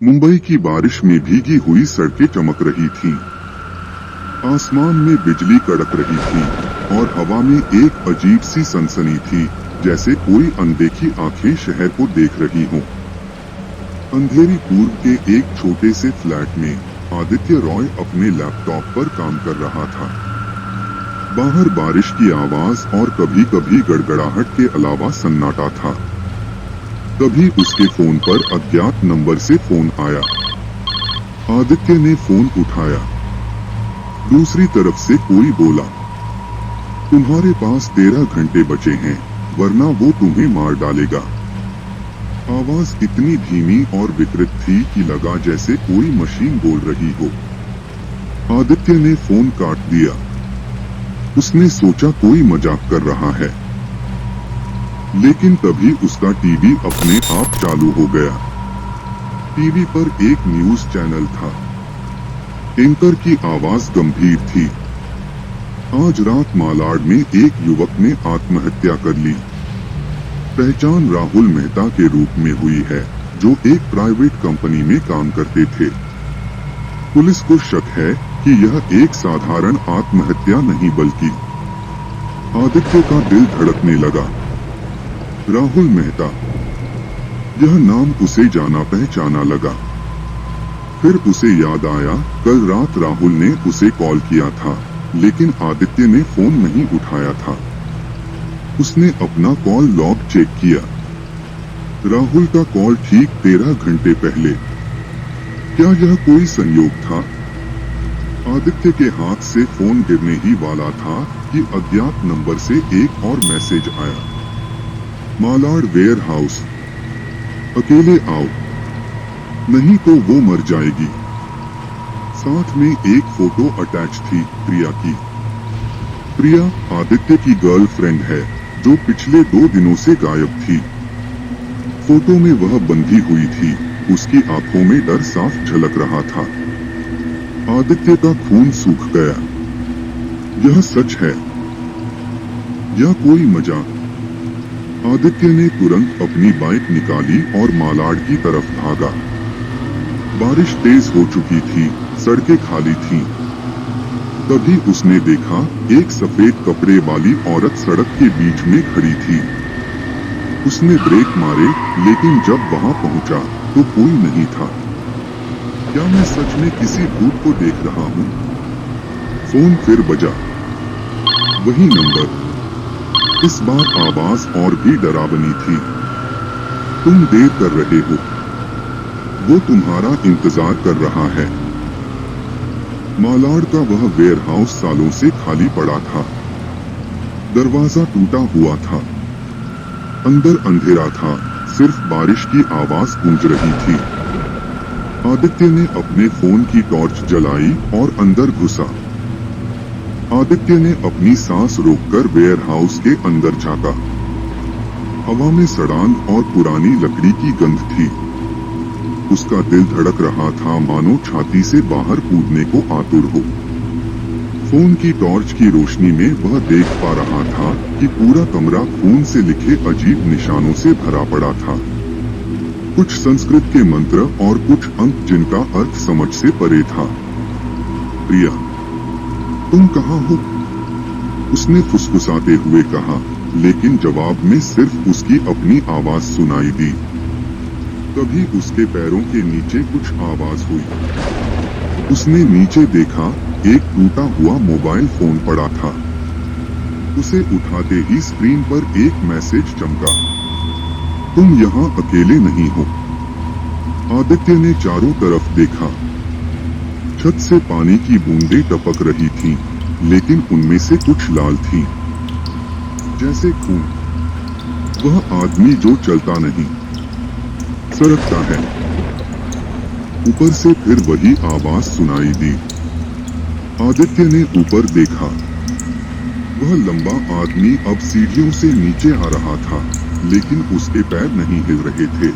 मुंबई की बारिश में भीगी हुई सड़कें चमक रही थीं। आसमान में बिजली कड़क रही थी और हवा में एक अजीब सी सनसनी थी, जैसे कोई अनदेखी आंखें शहर को देख रही हों। अंधेरी पूर्व के एक छोटे से फ्लैट में आदित्य रॉय अपने लैपटॉप पर काम कर रहा था। बाहर बारिश की आवाज और कभी-कभी गड़गड़ाहट के अलावा सन्नाटा था। तभी उसके फोन पर अज्ञात नंबर से फोन आया। आदित्य ने फोन उठाया। दूसरी तरफ से कोई बोला, तुम्हारे पास 13 घंटे बचे हैं, वरना वो तुम्हें मार डालेगा। आवाज इतनी धीमी और विकृत थी कि लगा जैसे कोई मशीन बोल रही हो। आदित्य ने फोन काट दिया। उसने सोचा कोई मजाक कर रहा है, लेकिन तभी उसका टीवी अपने आप चालू हो गया। टीवी पर एक न्यूज चैनल था। एंकर की आवाज गंभीर थी। आज रात मालाड में एक युवक ने आत्महत्या कर ली। पहचान राहुल मेहता के रूप में हुई है, जो एक प्राइवेट कंपनी में काम करते थे। पुलिस को शक है कि यह एक साधारण आत्महत्या नहीं बल्कि। आदित्य का दिल धड़कने लगा। राहुल मेहता, यह नाम उसे जाना पहचाना लगा। फिर उसे याद आया, कल रात राहुल ने उसे कॉल किया था, लेकिन आदित्य ने फोन नहीं उठाया था। उसने अपना कॉल लॉग चेक किया। राहुल का कॉल ठीक 13 घंटे पहले। क्या यह कोई संयोग था? आदित्य के हाथ से फोन गिरने ही वाला था कि अज्ञात नंबर से एक और मैसेज आया। मालाड वेयर हाउस, अकेले आओ, नहीं तो वो मर जाएगी। साथ में एक फोटो अटैच थी, प्रिया की। प्रिया आदित्य की गर्लफ्रेंड है, जो पिछले 2 दिनों से गायब थी। फोटो में वह बंधी हुई थी, उसकी आंखों में डर साफ झलक रहा था। आदित्य का खून सूख गया। यह सच है या कोई मजाक? आदित्य ने तुरंत अपनी बाइक निकाली और मालाड की तरफ भागा। बारिश तेज हो चुकी थी, सड़कें खाली थीं। तभी उसने देखा, एक सफेद कपड़े वाली औरत सड़क के बीच में खड़ी थी। उसने ब्रेक मारे, लेकिन जब वहां पहुंचा तो कोई नहीं था। क्या मैं सच में किसी भूत को देख रहा हूं? फोन फिर बजा। वही नंबर। इस बार आवाज और भी डरावनी थी। तुम देर कर रहे हो, वो तुम्हारा इंतजार कर रहा है। मालाड का वह वेयरहाउस सालों से खाली पड़ा था। दरवाजा टूटा हुआ था। अंदर अंधेरा था, सिर्फ बारिश की आवाज गूंज रही थी। आदित्य ने अपने फोन की टॉर्च जलाई और अंदर घुसा। आदित्य ने अपनी सांस रोककर वेयरहाउस के अंदर झांका। हवा में सड़ान और पुरानी लकड़ी की गंध थी। उसका दिल धड़क रहा था, मानो छाती से बाहर कूदने को आतुर हो। फोन की टॉर्च की रोशनी में वह देख पा रहा था कि पूरा कमरा खून से लिखे अजीब निशानों से भरा पड़ा था। कुछ संस्कृत के मंत्र और कुछ अंक जिनका अर्थ समझ से परे था। प्रिया, तुम कहाँ हो? उसने फुसफुसाते हुए कहा, लेकिन जवाब में सिर्फ उसकी अपनी आवाज सुनाई दी। तभी उसके पैरों के नीचे कुछ आवाज हुई। उसने नीचे देखा, एक टूटा हुआ मोबाइल फोन पड़ा था। उसे उठाते ही स्क्रीन पर एक मैसेज चमका, तुम यहाँ अकेले नहीं हो। आदित्य ने चारों तरफ देखा। छत से पानी की बूंदें टपक रही थीं, लेकिन उनमें से कुछ लाल थीं, जैसे खून। वह आदमी जो चलता नहीं, सरकता है। ऊपर से फिर वही आवाज सुनाई दी। आदित्य ने ऊपर देखा। वह लंबा आदमी अब सीढ़ियों से नीचे आ रहा था, लेकिन उसके पैर नहीं हिल रहे थे।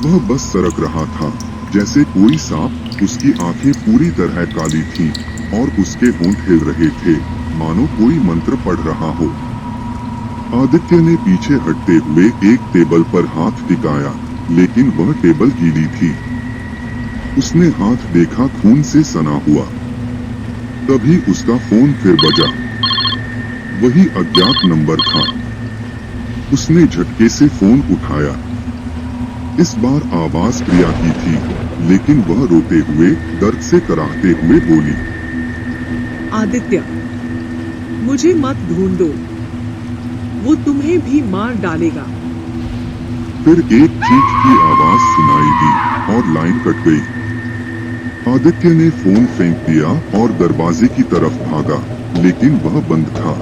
वह बस सरक रहा था, जैसे कोई सांप। उसकी आंखें पूरी तरह काली थीं और उसके होंठ हिल रहे थे, मानो कोई मंत्र पढ़ रहा हो। आदित्य ने पीछे हटते हुए एक टेबल पर हाथ टिकाया, लेकिन वह टेबल गीली थी। उसने हाथ देखा, खून से सना हुआ। तभी उसका फोन फिर बजा। वही अज्ञात नंबर था। उसने झटके से फोन उठाया। इस बार आवाज प्रिया की थी, लेकिन वह रोते हुए, दर्द से कराहते हुए बोली, आदित्य, मुझे मत ढूंढो, वो तुम्हें भी मार डालेगा। फिर एक चीख की आवाज सुनाई दी और लाइन कट गई। आदित्य ने फोन फेंक दिया और दरवाजे की तरफ भागा, लेकिन वह बंद था।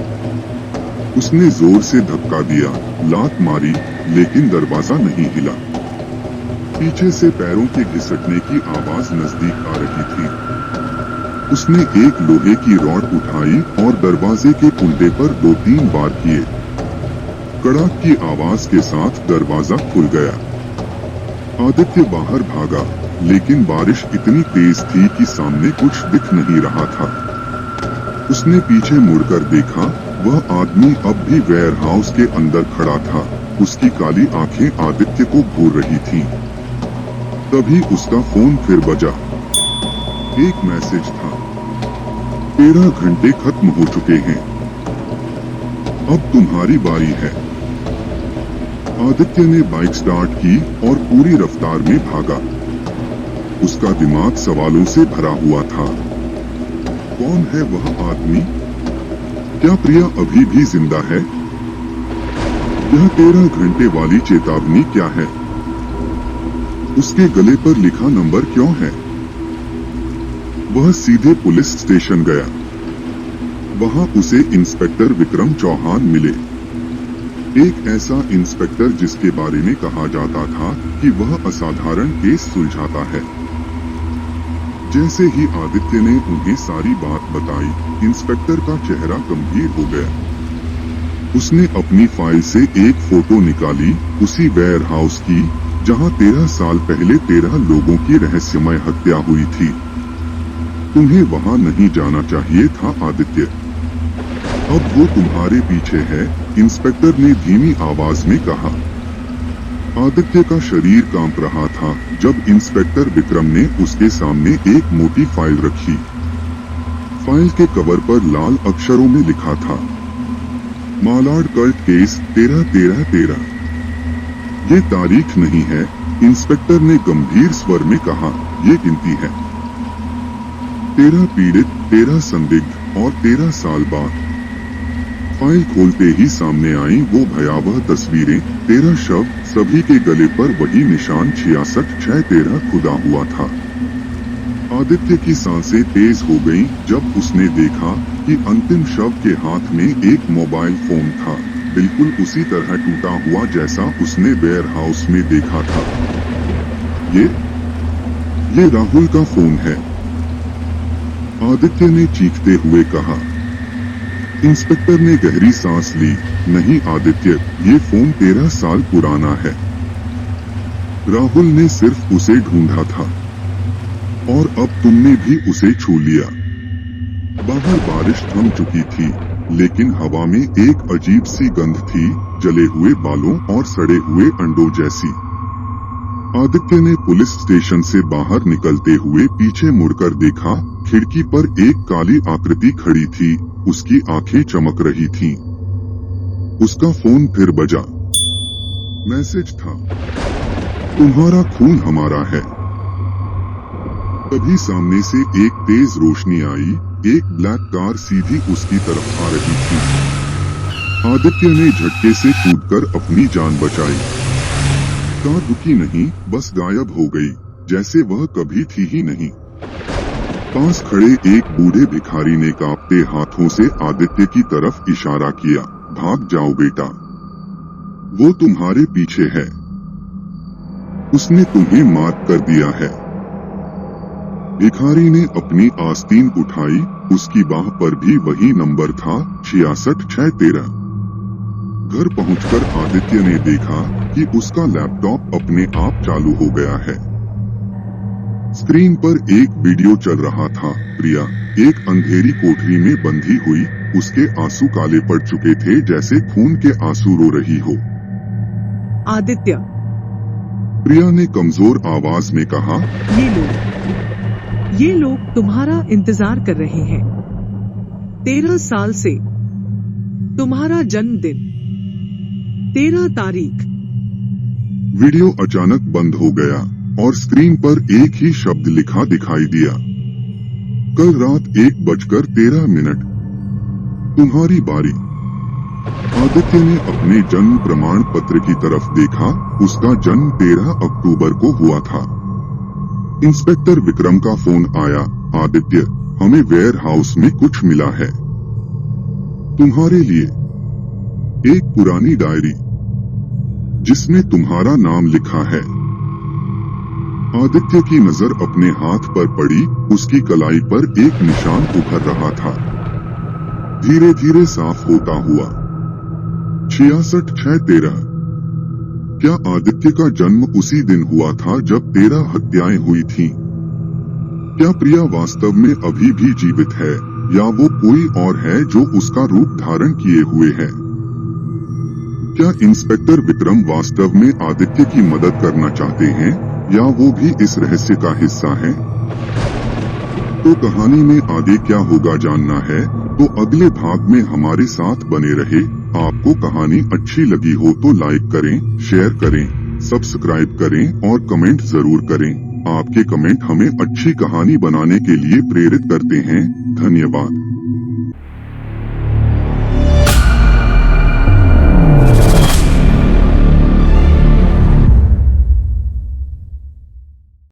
उसने जोर से धक्का दिया, लात मारी, लेकिन दरवाजा नहीं हिला। पीछे से पैरों के घिसटने की आवाज नजदीक आ रही थी। उसने एक लोहे की रॉड उठाई और दरवाजे के कुंडे पर 2-3 बार किए। कड़ाक की आवाज के साथ दरवाजा खुल गया। आदित्य बाहर भागा, लेकिन बारिश इतनी तेज थी कि सामने कुछ दिख नहीं रहा था। उसने पीछे मुड़कर देखा, वह आदमी अब भी वेयरहाउस के अंदर खड़ा था। उसकी काली आंखें आदित्य को घूर रही थीं। तभी उसका फोन फिर बजा। एक मैसेज था, 13 घंटे खत्म हो चुके हैं, अब तुम्हारी बारी है। आदित्य ने बाइक स्टार्ट की और पूरी रफ्तार में भागा। उसका दिमाग सवालों से भरा हुआ था। कौन है वह आदमी? क्या प्रिया अभी भी जिंदा है? यह 13 घंटे वाली चेतावनी क्या है? उसके गले पर लिखा नंबर क्यों है? वह सीधे पुलिस स्टेशन गया। वहां उसे इंस्पेक्टर विक्रम चौहान मिले। एक ऐसा इंस्पेक्टर जिसके बारे में कहा जाता था कि वह असाधारण केस सुलझाता है। जैसे ही आदित्य ने उन्हें सारी बात बताई, इंस्पेक्टर का चेहरा गंभीर हो गया। उसने अपनी फाइल से एक फोटो निकाली, उसी वेयरहाउस की, जहां 13 साल पहले 13 लोगों की रहस्यमय हत्या हुई थी। तुम्हें वहां नहीं जाना चाहिए था आदित्य। अब वो तुम्हारे पीछे है, इंस्पेक्टर ने धीमी आवाज में कहा। आदित्य का शरीर कांप रहा था जब इंस्पेक्टर विक्रम ने उसके सामने एक मोटी फाइल रखी। फाइल के कवर पर लाल अक्षरों में लिखा था, मालाड कल्ट केस 13-13-13। ये तारीख नहीं है, इंस्पेक्टर ने गंभीर स्वर में कहा, ये गिनती है। 13 पीड़ित, 13 संदिग्ध और 13 साल बाद। फाइल खोलते ही सामने आई वो भयावह तस्वीरें। 13 शव, सभी के गले पर वही निशान 66-6-13 खुदा हुआ था। आदित्य की सांसें तेज हो गईं जब उसने देखा कि अंतिम शव के हाथ में एक मोबाइल फोन था, बिल्कुल उसी तरह टूटा हुआ जैसा उसने वेयरहाउस में देखा था। ये राहुल का फोन है, आदित्य ने चीखते हुए कहा। इंस्पेक्टर ने गहरी सांस ली। नहीं आदित्य, ये फोन 13 साल पुराना है। राहुल ने सिर्फ उसे ढूंढा था और अब तुमने भी उसे छू लिया। बाहर बारिश थम चुकी थी, लेकिन हवा में एक अजीब सी गंध थी, जले हुए बालों और सड़े हुए अंडों जैसी। आदित्य ने पुलिस स्टेशन से बाहर निकलते हुए पीछे मुड़कर देखा। खिड़की पर एक काली आकृति खड़ी थी, उसकी आंखें चमक रही थीं। उसका फोन फिर बजा। मैसेज था, तुम्हारा खून हमारा है। तभी सामने से एक तेज रोशनी आई। एक ब्लैक कार सीधी उसकी तरफ आ रही थी। आदित्य ने झटके से कूदकर अपनी जान बचाई। कार रुकी नहीं, बस गायब हो गई, जैसे वह कभी थी ही नहीं। पास खड़े एक बूढ़े भिखारी ने कांपते हाथों से आदित्य की तरफ इशारा किया, भाग जाओ बेटा, वो तुम्हारे पीछे है, उसने तुम्हें मार्क कर दिया है। भिखारी ने अपनी आस्तीन उठाई, उसकी बाह पर भी वही नंबर था, 66-6-13। घर पहुंचकर आदित्य ने देखा कि उसका लैपटॉप अपने आप चालू हो गया है। स्क्रीन पर एक वीडियो चल रहा था। प्रिया एक अंधेरी कोठरी में बंधी हुई, उसके आंसू काले पड़ चुके थे जैसे खून के आंसू रो रही हो। आदित्य, प्रिया ने कमजोर आवाज में कहा। ये लोग तुम्हारा इंतजार कर रहे हैं। 13 साल से। तुम्हारा जन्मदिन 13 तारीख। वीडियो अचानक बंद हो गया और स्क्रीन पर एक ही शब्द लिखा दिखाई दिया। कल रात 1:13। तुम्हारी बारी। आदित्य ने अपने जन्म प्रमाण पत्र की तरफ देखा। उसका जन्म 13 अक्टूबर को हुआ था। इंस्पेक्टर विक्रम का फोन आया। आदित्य, हमें वेयर हाउस में कुछ मिला है तुम्हारे लिए। एक पुरानी डायरी जिसमें तुम्हारा नाम लिखा है। आदित्य की नजर अपने हाथ पर पड़ी। उसकी कलाई पर एक निशान उभर रहा था, धीरे धीरे साफ होता हुआ। 66-6-13। क्या आदित्य का जन्म उसी दिन हुआ था जब 13 हत्याएं हुई थीं? क्या प्रिया वास्तव में अभी भी जीवित है या वो कोई और है जो उसका रूप धारण किए हुए है? क्या इंस्पेक्टर विक्रम वास्तव में आदित्य की मदद करना चाहते हैं या वो भी इस रहस्य का हिस्सा हैं? तो कहानी में आगे क्या होगा जानना है तो अगले भाग में हमारे साथ बने रहे। आपको कहानी अच्छी लगी हो तो लाइक करें, शेयर करें, सब्सक्राइब करें और कमेंट जरूर करें। आपके कमेंट हमें अच्छी कहानी बनाने के लिए प्रेरित करते हैं। धन्यवाद।